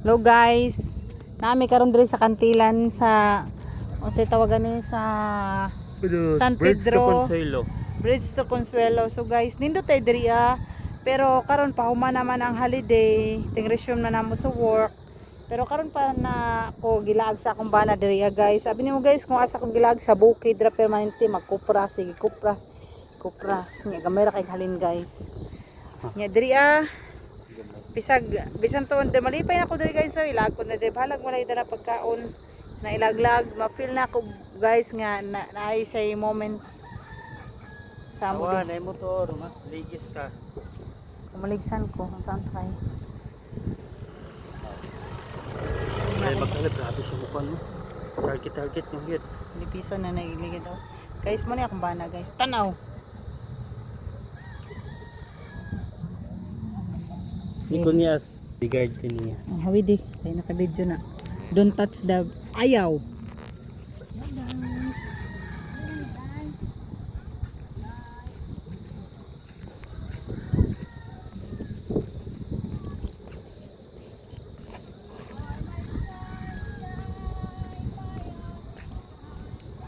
Hello guys. Nami karon diri sa Kantilan sa unsay tawagan ni sa San Bridge to Pedro. Consuelo. Bridge to Consuelo. So guys, nindo tay diri pero karon pa human naman ang holiday. Ting resume na namo sa work. Pero karon pa na ko gilaag sa akong bana diri guys. Sabi nimo guys kung asa ko gilaag sa bukid ra permanente magkupra sige kupras nga gamay ra kay halin guys. Nya diri bisag bisan to malipay na ako diri guys, so ilag ko na diri balag mo na pagkaon na ilaglag ma-feel na ako guys nga naay say moments sa mo Awan, ay motor, ligis ka. kumaligsan ko saan try Ay magkalat, grabe sa mukha mo. Target yung hit. lipisan na nailigid daw guys mo ni akong bana guys tanaw. Nikonyas, regard din niya. Ang hawid kay naka-video na. Don't touch the ayaw.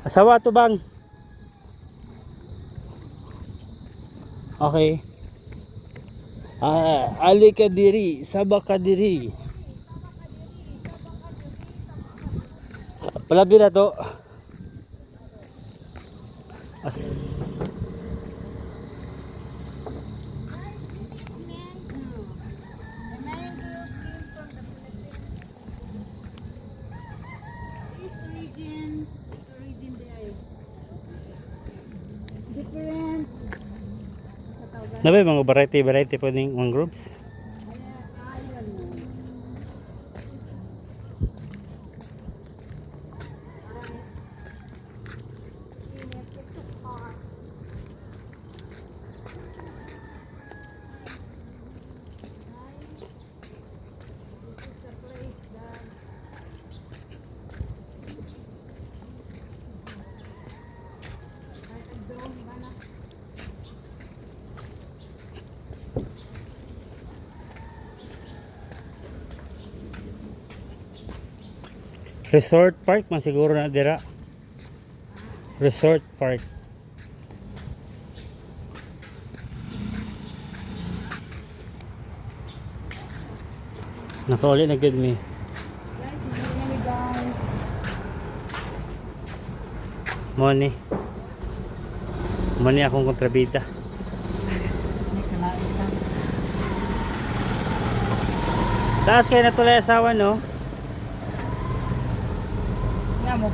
Asawa to bang? Okay. Ali ka diri, saba ka diri. Palabi na to. Different. Nabay mga variety po ng mga groups. Resort Park man siguro na dira. Resort Park. Nakauli na gud mi. Money. Money akong kontrabida. Taas kayo na tulay asawa no? Nga mo